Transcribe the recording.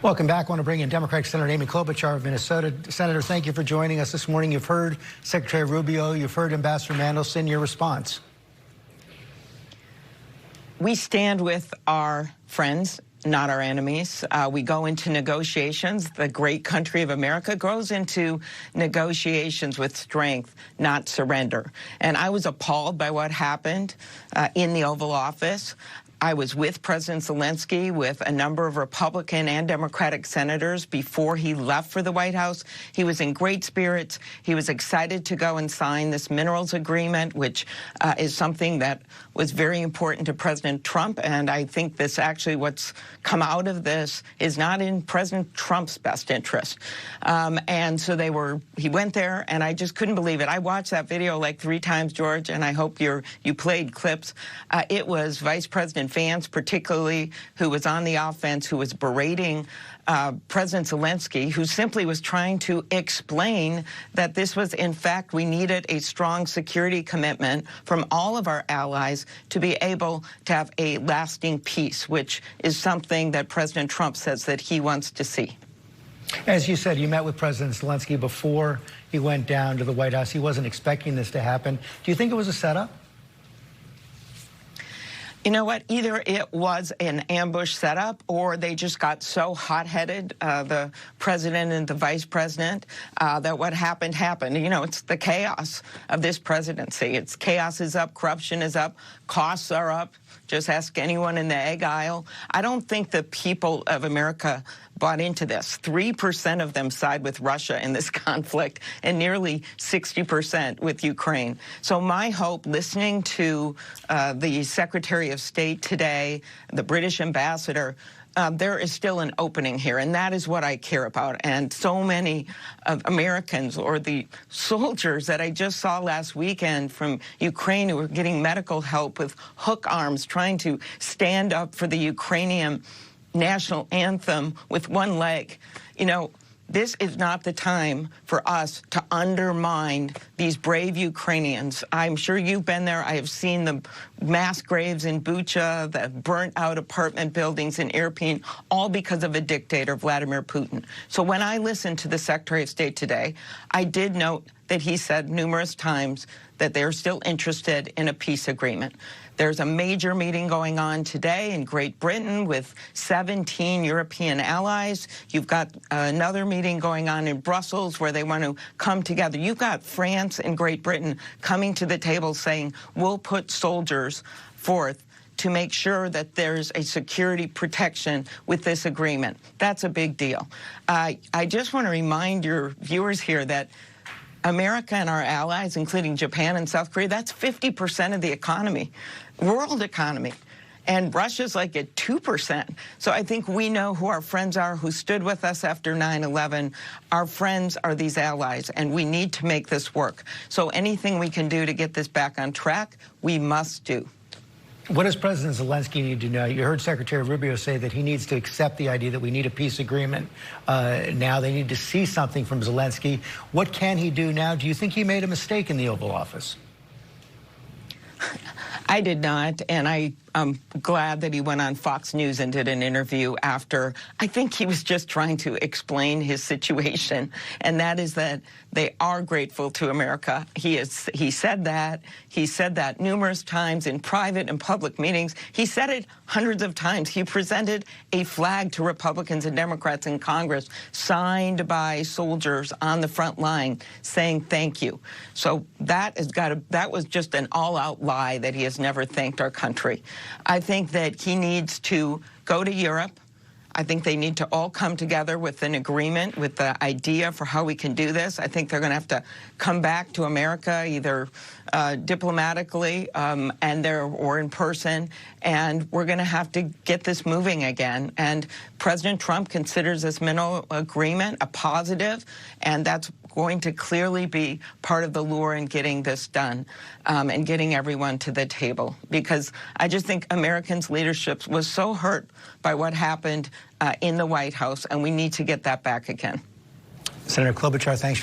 Welcome back. I want to bring in Democratic Senator Amy Klobuchar of Minnesota. Senator, thank you for joining us this morning. You've heard Secretary Rubio, you've heard Ambassador Mandelson. Your response? We stand with our friends, not our enemies. We go into negotiations. The great country of America goes into negotiations with strength, not surrender. And I was appalled by what happened in the Oval Office. I was with President Zelensky, with a number of Republican and Democratic senators before he left for the White House. He was in great spirits. He was excited to go and sign this minerals agreement, which is something that was very important to President Trump. And I think this actually, what's come out of this is not in President Trump's best interest. And so he went there, and I just couldn't believe it. I watched that video like 3 times, George, and I hope you played clips. It was Vice President Vance, particularly, who was on the offense, who was berating President Zelensky, who simply was trying to explain that this was, in fact, we needed a strong security commitment from all of our allies to be able to have a lasting peace, which is something that President Trump says that he wants to see. As you said, you met with President Zelensky before he went down to the White House. He wasn't expecting this to happen. Do you think it was a setup? You know what? Either it was an ambush setup or they just got so hot-headed, the president and the vice president, that what happened happened. You know, it's the chaos of this presidency. It's chaos is up, corruption is up, costs are up. Just ask anyone in the egg aisle. I don't think the people of America bought into this. 3% of them side with Russia in this conflict and nearly 60% with Ukraine. So my hope, listening to the Secretary of State today, the British ambassador, there is still an opening here, and that is what I care about. And so many Americans, or the soldiers that I just saw last weekend from Ukraine who were getting medical help with hook arms, trying to stand up for the Ukrainian national anthem with one leg. You know, this is not the time for us to undermine these brave Ukrainians. I'm sure you've been there. I have seen the mass graves in Bucha, the burnt-out apartment buildings in Irpin, all because of a dictator, Vladimir Putin. So when I listened to the Secretary of State today, I did note that he said numerous times that they're still interested in a peace agreement. There's a major meeting going on today in Great Britain with 17 European allies. You've got another meeting going on in Brussels where they want to come together. You've got France and Great Britain coming to the table saying, we'll put soldiers forth to make sure that there's a security protection with this agreement. That's a big deal. I just want to remind your viewers here that America and our allies, including Japan and South Korea, that's 50% of the economy, world economy. And Russia's like at 2%. So I think we know who our friends are, who stood with us after 9/11. Our friends are these allies, and we need to make this work. So anything we can do to get this back on track, we must do. What does President Zelensky need to know? You heard Secretary Rubio say that he needs to accept the idea that we need a peace agreement. Now they need to see something from Zelensky. What can he do now? Do you think he made a mistake in the Oval Office? I did not, and I'm glad that he went on Fox News and did an interview after. I think he was just trying to explain his situation, and that is that they are grateful to America. He said that. He said that numerous times in private and public meetings. He said it hundreds of times. He presented a flag to Republicans and Democrats in Congress signed by soldiers on the front line saying thank you. So that was just an all-out lie that he has never thanked our country. I think that he needs to go to Europe. I think they need to all come together with an agreement, with the idea for how we can do this. I think they're going to have to come back to America, either diplomatically or in person, and we're going to have to get this moving again. And President Trump considers this mineral agreement a positive, and that's going to clearly be part of the lure in getting this done and getting everyone to the table. Because I just think Americans' leadership was so hurt by what happened in the White House, and we need to get that back again. Senator Klobuchar, thanks.